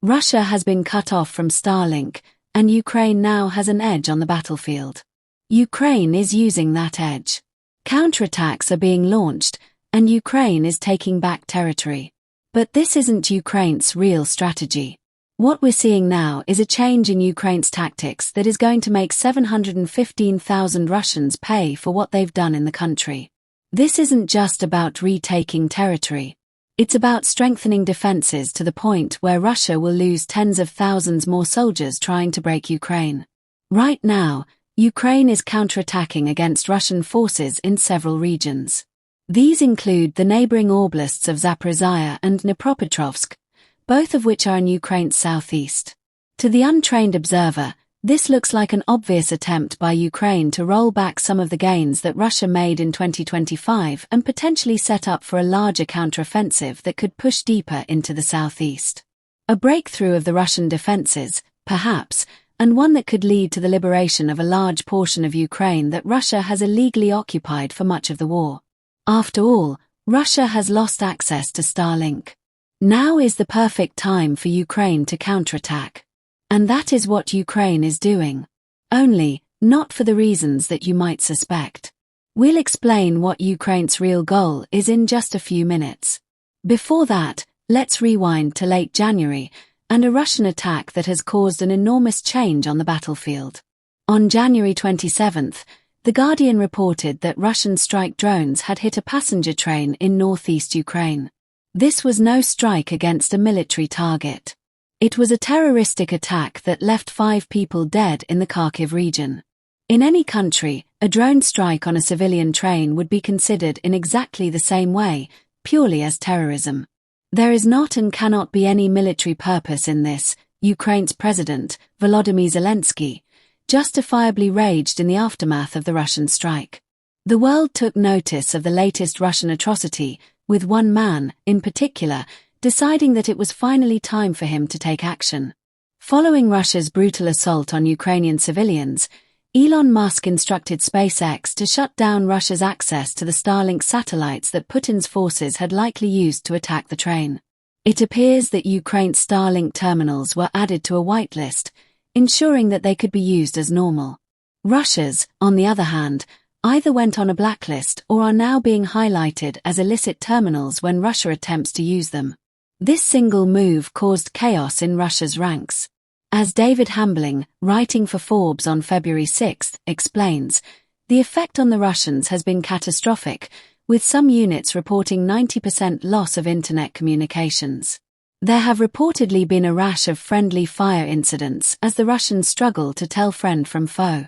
Russia has been cut off from Starlink, and Ukraine now has an edge on the battlefield. Ukraine is using that edge. Counterattacks are being launched, and Ukraine is taking back territory. But this isn't Ukraine's real strategy. What we're seeing now is a change in Ukraine's tactics that is going to make 715,000 Russians pay for what they've done in the country. This isn't just about retaking territory. It's about strengthening defenses to the point where Russia will lose tens of thousands more soldiers trying to break Ukraine. Right now, Ukraine is counterattacking against Russian forces in several regions. These include the neighboring oblasts of Zaporizhia and Dnipropetrovsk, both of which are in Ukraine's southeast. To the untrained observer, this looks like an obvious attempt by Ukraine to roll back some of the gains that Russia made in 2025 and potentially set up for a larger counteroffensive that could push deeper into the southeast. A breakthrough of the Russian defenses, perhaps, and one that could lead to the liberation of a large portion of Ukraine that Russia has illegally occupied for much of the war. After all, Russia has lost access to Starlink. Now is the perfect time for Ukraine to counterattack. And that is what Ukraine is doing. Only, not for the reasons that you might suspect. We'll explain what Ukraine's real goal is in just a few minutes. Before that, let's rewind to late January, and a Russian attack that has caused an enormous change on the battlefield. On January 27th, The Guardian reported that Russian strike drones had hit a passenger train in northeast Ukraine. This was no strike against a military target. It was a terroristic attack that left 5 people dead in the Kharkiv region. In any country, a drone strike on a civilian train would be considered in exactly the same way, purely as terrorism. There is not and cannot be any military purpose in this, Ukraine's president, Volodymyr Zelensky, justifiably raged in the aftermath of the Russian strike. The world took notice of the latest Russian atrocity, with one man, in particular, deciding that it was finally time for him to take action. Following Russia's brutal assault on Ukrainian civilians, Elon Musk instructed SpaceX to shut down Russia's access to the Starlink satellites that Putin's forces had likely used to attack the train. It appears that Ukraine's Starlink terminals were added to a whitelist, ensuring that they could be used as normal. Russia's, on the other hand, either went on a blacklist or are now being highlighted as illicit terminals when Russia attempts to use them. This single move caused chaos in Russia's ranks. As David Hambling, writing for Forbes on February 6, explains, the effect on the Russians has been catastrophic, with some units reporting 90% loss of internet communications. There have reportedly been a rash of friendly fire incidents as the Russians struggle to tell friend from foe.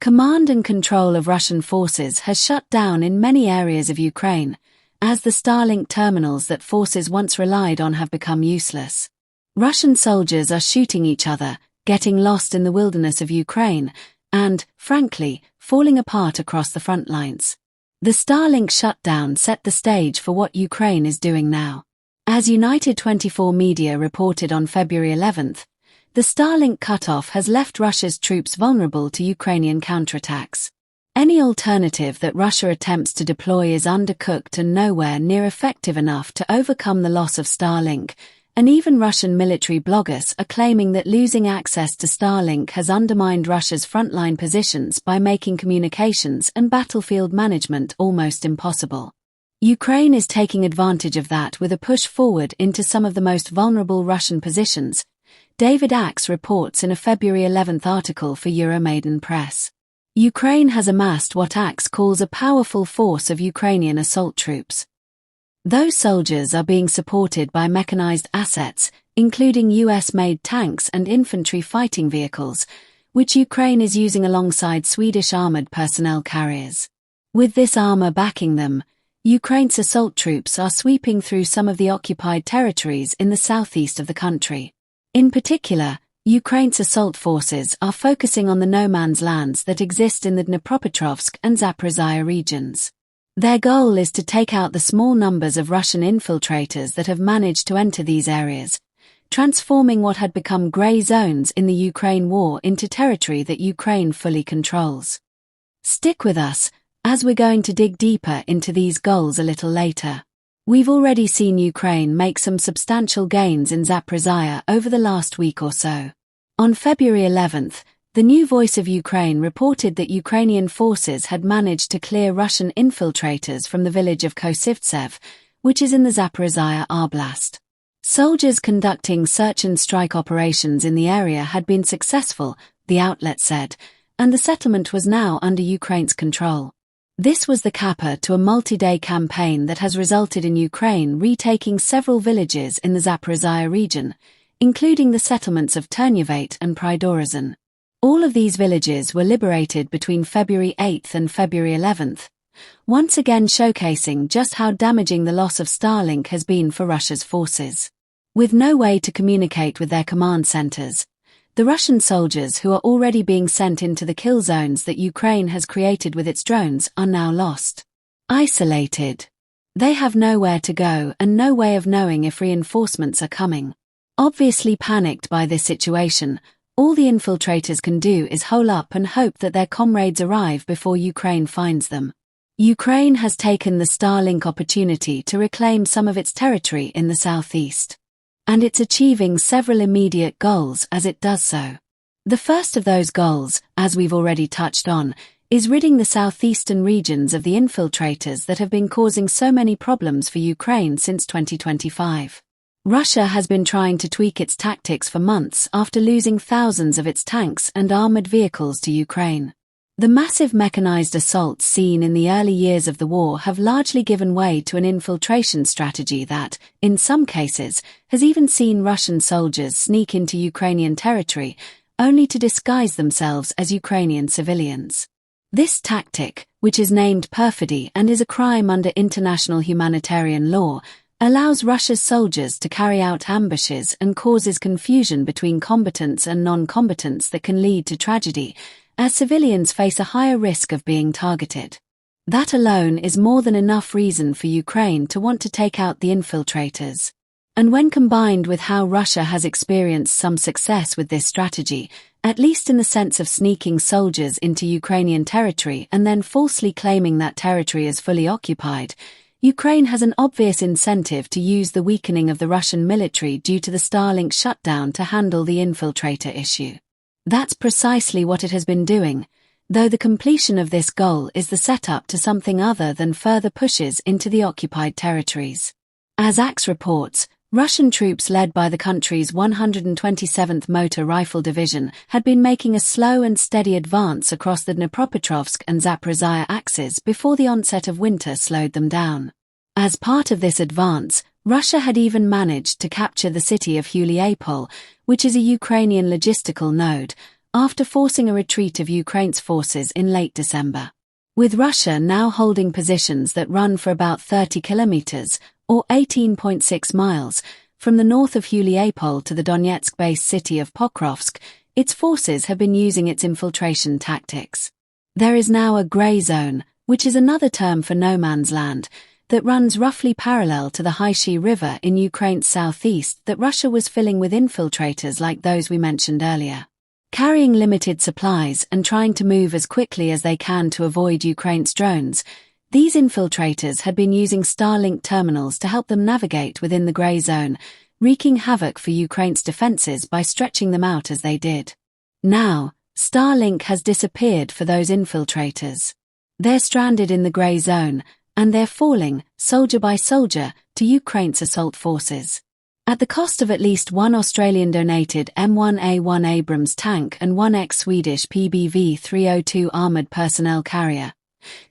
Command and control of Russian forces has shut down in many areas of Ukraine, as the Starlink terminals that forces once relied on have become useless. Russian soldiers are shooting each other, getting lost in the wilderness of Ukraine, and, frankly, falling apart across the front lines. The Starlink shutdown set the stage for what Ukraine is doing now. As United 24 media reported on February 11th, the Starlink cutoff has left Russia's troops vulnerable to Ukrainian counterattacks. Any alternative that Russia attempts to deploy is undercooked and nowhere near effective enough to overcome the loss of Starlink, and even Russian military bloggers are claiming that losing access to Starlink has undermined Russia's frontline positions by making communications and battlefield management almost impossible. Ukraine is taking advantage of that with a push forward into some of the most vulnerable Russian positions, David Axe reports in a February 11th article for Euromaidan Press. Ukraine has amassed what Axe calls a powerful force of Ukrainian assault troops. Those soldiers are being supported by mechanized assets, including US-made tanks and infantry fighting vehicles, which Ukraine is using alongside Swedish armored personnel carriers. With this armor backing them, Ukraine's assault troops are sweeping through some of the occupied territories in the southeast of the country. In particular, Ukraine's assault forces are focusing on the no-man's lands that exist in the Dnipropetrovsk and Zaporizhia regions. Their goal is to take out the small numbers of Russian infiltrators that have managed to enter these areas, transforming what had become grey zones in the Ukraine war into territory that Ukraine fully controls. Stick with us, as we're going to dig deeper into these goals a little later. We've already seen Ukraine make some substantial gains in Zaporizhzhia over the last week or so. On February 11th, the new Voice of Ukraine reported that Ukrainian forces had managed to clear Russian infiltrators from the village of Chasiv, which is in the Zaporizhzhia Oblast. Soldiers conducting search and strike operations in the area had been successful, the outlet said, and the settlement was now under Ukraine's control. This was the capper to a multi-day campaign that has resulted in Ukraine retaking several villages in the Zaporizhzhia region, including the settlements of Ternivate and Pridorazin. All of these villages were liberated between February 8th and February 11th, once again showcasing just how damaging the loss of Starlink has been for Russia's forces. With no way to communicate with their command centers, the Russian soldiers who are already being sent into the kill zones that Ukraine has created with its drones are now lost. Isolated. They have nowhere to go and no way of knowing if reinforcements are coming. Obviously panicked by this situation, all the infiltrators can do is hole up and hope that their comrades arrive before Ukraine finds them. Ukraine has taken the Starlink opportunity to reclaim some of its territory in the southeast. And it's achieving several immediate goals as it does so. The first of those goals, as we've already touched on, is ridding the southeastern regions of the infiltrators that have been causing so many problems for Ukraine since 2025. Russia has been trying to tweak its tactics for months after losing thousands of its tanks and armored vehicles to Ukraine. The massive mechanized assaults seen in the early years of the war have largely given way to an infiltration strategy that, in some cases, has even seen Russian soldiers sneak into Ukrainian territory, only to disguise themselves as Ukrainian civilians. This tactic, which is named perfidy and is a crime under international humanitarian law, allows Russia's soldiers to carry out ambushes and causes confusion between combatants and non-combatants that can lead to tragedy, as civilians face a higher risk of being targeted. That alone is more than enough reason for Ukraine to want to take out the infiltrators. And when combined with how Russia has experienced some success with this strategy, at least in the sense of sneaking soldiers into Ukrainian territory and then falsely claiming that territory as fully occupied, Ukraine has an obvious incentive to use the weakening of the Russian military due to the Starlink shutdown to handle the infiltrator issue. That's precisely what it has been doing, though the completion of this goal is the setup to something other than further pushes into the occupied territories. As Axe reports, Russian troops led by the country's 127th Motor Rifle Division had been making a slow and steady advance across the Dnipropetrovsk and Zaporizhzhia axes before the onset of winter slowed them down. As part of this advance, Russia had even managed to capture the city of Hellscape, which is a Ukrainian logistical node, after forcing a retreat of Ukraine's forces in late December. With Russia now holding positions that run for about 30 kilometers, or 18.6 miles, from the north of Hellscape to the Donetsk-based city of Pokrovsk, its forces have been using its infiltration tactics. There is now a grey zone, which is another term for no man's land, that runs roughly parallel to the Hellscape River in Ukraine's southeast that Russia was filling with infiltrators like those we mentioned earlier. Carrying limited supplies and trying to move as quickly as they can to avoid Ukraine's drones, these infiltrators had been using Starlink terminals to help them navigate within the grey zone, wreaking havoc for Ukraine's defenses by stretching them out as they did. Now, Starlink has disappeared for those infiltrators. They're stranded in the grey zone, and they're falling, soldier by soldier, to Ukraine's assault forces. At the cost of at least one Australian-donated M1A1 Abrams tank and one ex-Swedish PBV-302 armoured personnel carrier,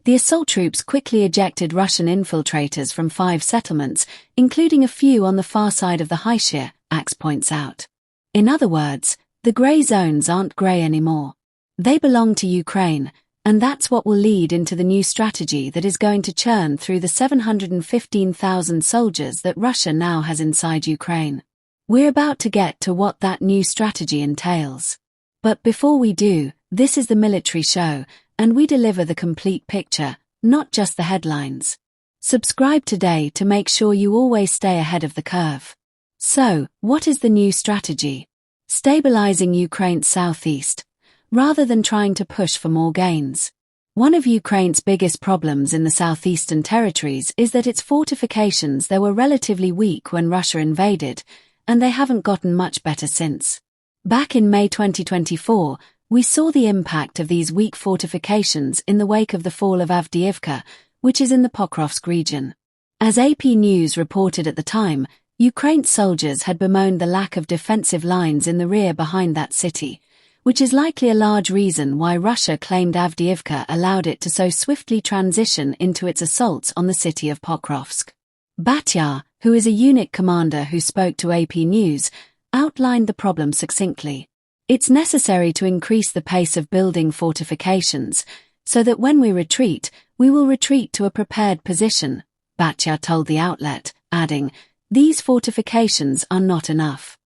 the assault troops quickly ejected Russian infiltrators from 5 settlements, including a few on the far side of the Hellscape, Axe points out. In other words, the grey zones aren't grey anymore. They belong to Ukraine, and that's what will lead into the new strategy that is going to churn through the 715,000 soldiers that Russia now has inside Ukraine. We're about to get to what that new strategy entails. But before we do, this is the military show, and we deliver the complete picture, not just the headlines. Subscribe today to make sure you always stay ahead of the curve. So, what is the new strategy? Stabilizing Ukraine's southeast, rather than trying to push for more gains. One of Ukraine's biggest problems in the southeastern territories is that its fortifications there were relatively weak when Russia invaded, and they haven't gotten much better since. Back in May 2024, we saw the impact of these weak fortifications in the wake of the fall of Avdiivka, which is in the Pokrovsk region. As AP News reported at the time, Ukraine's soldiers had bemoaned the lack of defensive lines in the rear behind that city, which is likely a large reason why Russia claimed Avdiivka allowed it to so swiftly transition into its assaults on the city of Pokrovsk. Batyar, who is a unit commander who spoke to AP News, outlined the problem succinctly. It's necessary to increase the pace of building fortifications, so that when we will retreat to a prepared position, Batyar told the outlet, adding, "These fortifications are not enough."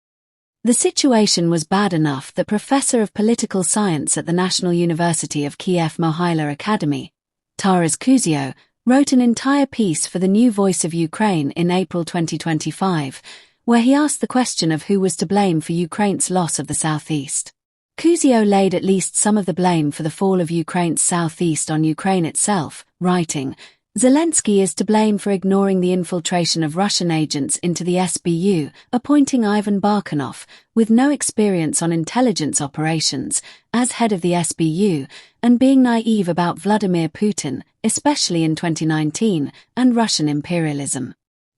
The situation was bad enough that Professor of Political Science at the National University of Kiev Mohyla Academy, Taras Kuzio, wrote an entire piece for the New Voice of Ukraine in April 2025, where he asked the question of who was to blame for Ukraine's loss of the southeast. Kuzio laid at least some of the blame for the fall of Ukraine's southeast on Ukraine itself, writing, "Zelensky is to blame for ignoring the infiltration of Russian agents into the SBU, appointing Ivan Barkanov, with no experience on intelligence operations, as head of the SBU, and being naive about Vladimir Putin, especially in 2019, and Russian imperialism.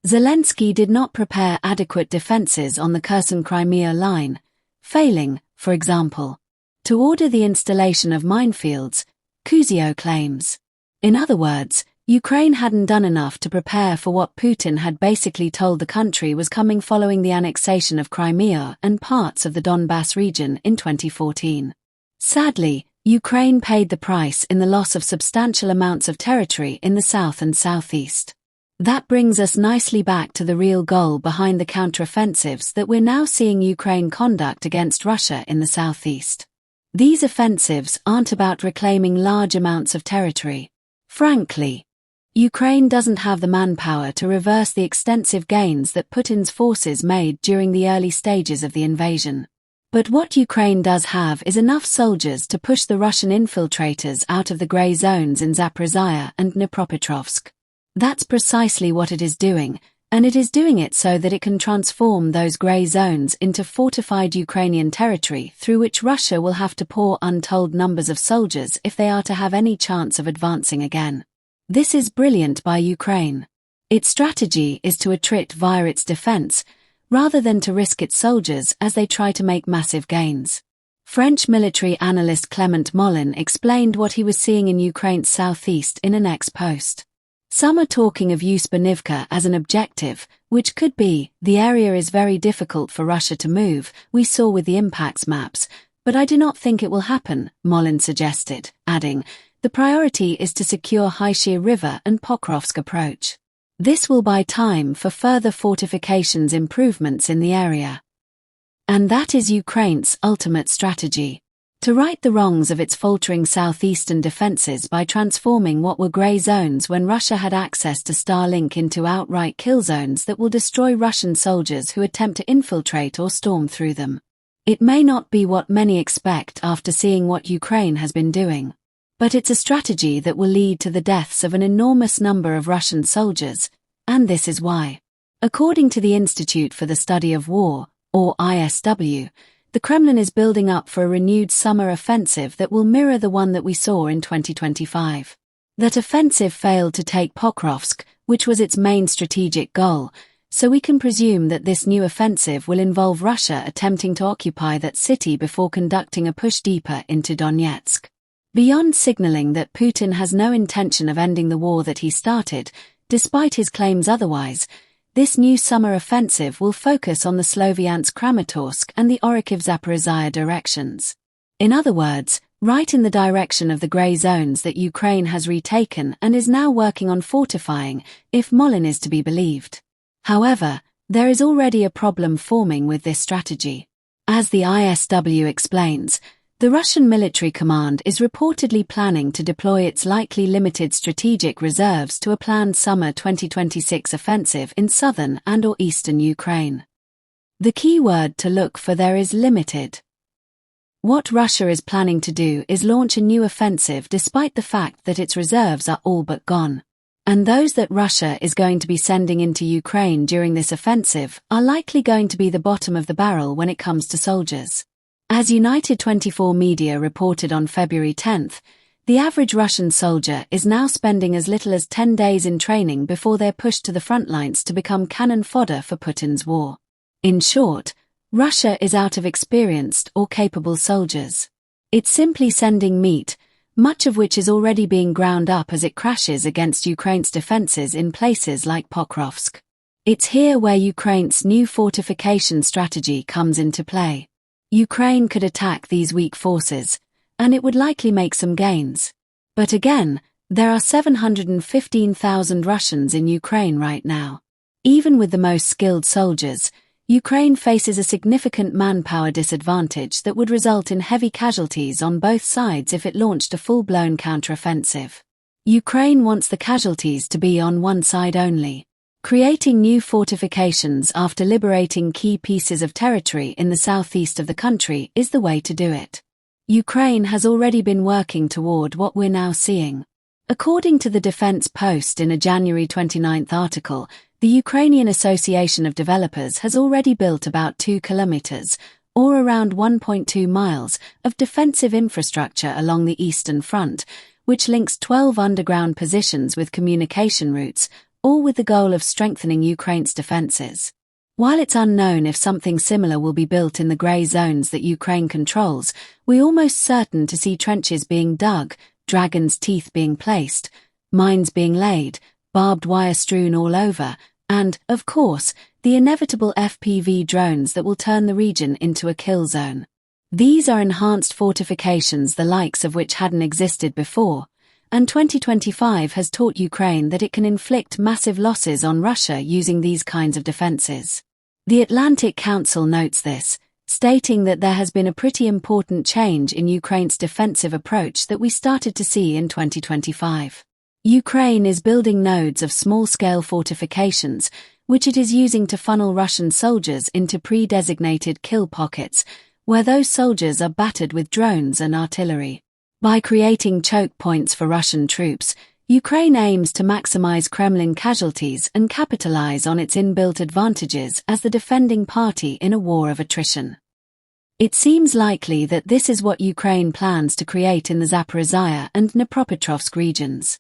Zelensky did not prepare adequate defenses on the Kherson-Crimea line, failing, for example, to order the installation of minefields," Kuzio claims. In other words, Ukraine hadn't done enough to prepare for what Putin had basically told the country was coming following the annexation of Crimea and parts of the Donbass region in 2014. Sadly, Ukraine paid the price in the loss of substantial amounts of territory in the south and southeast. That brings us nicely back to the real goal behind the counteroffensives that we're now seeing Ukraine conduct against Russia in the southeast. These offensives aren't about reclaiming large amounts of territory. Frankly, Ukraine doesn't have the manpower to reverse the extensive gains that Putin's forces made during the early stages of the invasion. But what Ukraine does have is enough soldiers to push the Russian infiltrators out of the grey zones in Zaporizhzhia and Dnipropetrovsk. That's precisely what it is doing, and it is doing it so that it can transform those grey zones into fortified Ukrainian territory through which Russia will have to pour untold numbers of soldiers if they are to have any chance of advancing again. This is brilliant by Ukraine. Its strategy is to attrit via its defense, rather than to risk its soldiers as they try to make massive gains. French military analyst Clement Mollin explained what he was seeing in Ukraine's southeast in an ex-post. Some are talking of Uspanivka as an objective, which could be, the area is very difficult for Russia to move, we saw with the impacts maps, but I do not think it will happen, Mollin suggested, adding, the priority is to secure Haishir River and Pokrovsk approach. This will buy time for further fortifications improvements in the area. And that is Ukraine's ultimate strategy. To right the wrongs of its faltering southeastern defenses by transforming what were grey zones when Russia had access to Starlink into outright kill zones that will destroy Russian soldiers who attempt to infiltrate or storm through them. It may not be what many expect after seeing what Ukraine has been doing. But it's a strategy that will lead to the deaths of an enormous number of Russian soldiers, and this is why. According to the Institute for the Study of War, or ISW, the Kremlin is building up for a renewed summer offensive that will mirror the one that we saw in 2025. That offensive failed to take Pokrovsk, which was its main strategic goal, so we can presume that this new offensive will involve Russia attempting to occupy that city before conducting a push deeper into Donetsk. Beyond signaling that Putin has no intention of ending the war that he started, despite his claims otherwise, this new summer offensive will focus on the Sloviansk-Kramatorsk and the Orikhiv-Zaporizhzhia directions. In other words, right in the direction of the grey zones that Ukraine has retaken and is now working on fortifying, if Mollin is to be believed. However, there is already a problem forming with this strategy. As the ISW explains, the Russian military command is reportedly planning to deploy its likely limited strategic reserves to a planned summer 2026 offensive in southern and/or eastern Ukraine. The key word to look for there is limited. What Russia is planning to do is launch a new offensive despite the fact that its reserves are all but gone. And those that Russia is going to be sending into Ukraine during this offensive are likely going to be the bottom of the barrel when it comes to soldiers. As United 24 media reported on February 10th, the average Russian soldier is now spending as little as 10 days in training before they're pushed to the front lines to become cannon fodder for Putin's war. In short, Russia is out of experienced or capable soldiers. It's simply sending meat, much of which is already being ground up as it crashes against Ukraine's defenses in places like Pokrovsk. It's here where Ukraine's new fortification strategy comes into play. Ukraine could attack these weak forces, and it would likely make some gains. But again, there are 715,000 Russians in Ukraine right now. Even with the most skilled soldiers, Ukraine faces a significant manpower disadvantage that would result in heavy casualties on both sides if it launched a full-blown counteroffensive. Ukraine wants the casualties to be on one side only. Creating new fortifications after liberating key pieces of territory in the southeast of the country is the way to do it. Ukraine has already been working toward what we're now seeing. According to the Defense Post in a January 29 article, the Ukrainian Association of Developers has already built about 2 kilometers, or around 1.2 miles, of defensive infrastructure along the Eastern Front, which links 12 underground positions with communication routes, all with the goal of strengthening Ukraine's defenses. While it's unknown if something similar will be built in the grey zones that Ukraine controls, we're almost certain to see trenches being dug, dragon's teeth being placed, mines being laid, barbed wire strewn all over, and, of course, the inevitable FPV drones that will turn the region into a kill zone. These are enhanced fortifications the likes of which hadn't existed before, and 2025 has taught Ukraine that it can inflict massive losses on Russia using these kinds of defenses. The Atlantic Council notes this, stating that there has been a pretty important change in Ukraine's defensive approach that we started to see in 2025. Ukraine is building nodes of small-scale fortifications, which it is using to funnel Russian soldiers into pre-designated kill pockets, where those soldiers are battered with drones and artillery. By creating choke points for Russian troops, Ukraine aims to maximize Kremlin casualties and capitalize on its inbuilt advantages as the defending party in a war of attrition. It seems likely that this is what Ukraine plans to create in the Zaporizhzhia and Dnipropetrovsk regions.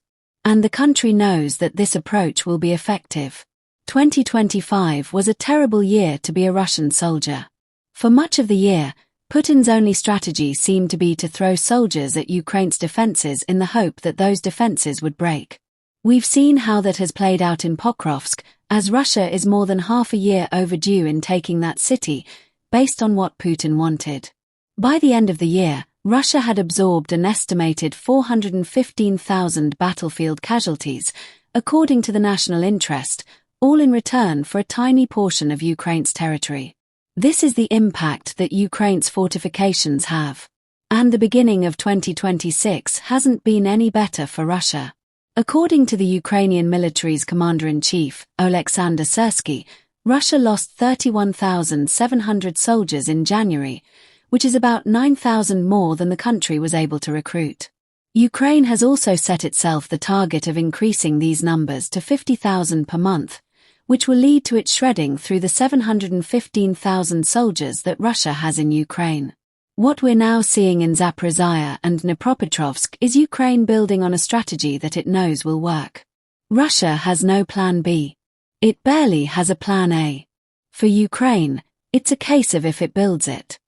And the country knows that this approach will be effective. 2025 was a terrible year to be a Russian soldier. For much of the year, Putin's only strategy seemed to be to throw soldiers at Ukraine's defenses in the hope that those defenses would break. We've seen how that has played out in Pokrovsk, as Russia is more than half a year overdue in taking that city, based on what Putin wanted. By the end of the year, Russia had absorbed an estimated 415,000 battlefield casualties, according to the national interest, all in return for a tiny portion of Ukraine's territory. This is the impact that Ukraine's fortifications have. And the beginning of 2026 hasn't been any better for Russia. According to the Ukrainian military's commander-in-chief, Oleksandr Syrsky, Russia lost 31,700 soldiers in January, which is about 9,000 more than the country was able to recruit. Ukraine has also set itself the target of increasing these numbers to 50,000 per month, which will lead to its shredding through the 715,000 soldiers that Russia has in Ukraine. What we're now seeing in Zaporizhzhia and Dnipropetrovsk is Ukraine building on a strategy that it knows will work. Russia has no plan B. It barely has a plan A. For Ukraine, it's a case of if it builds it.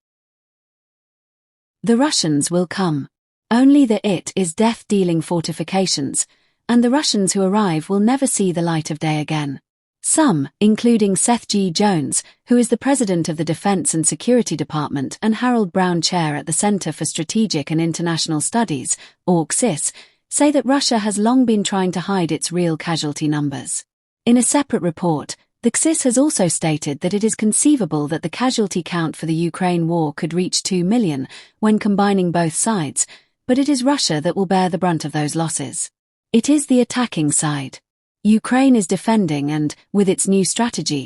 The Russians will come. Only the it is death-dealing fortifications, and the Russians who arrive will never see the light of day again. Some, including Seth G. Jones, who is the president of the Defense and Security Department and Harold Brown Chair at the Center for Strategic and International Studies, or CSIS, say that Russia has long been trying to hide its real casualty numbers. In a separate report, the CSIS has also stated that it is conceivable that the casualty count for the Ukraine war could reach 2 million when combining both sides, but it is Russia that will bear the brunt of those losses. It is the attacking side. Ukraine is defending and, with its new strategy,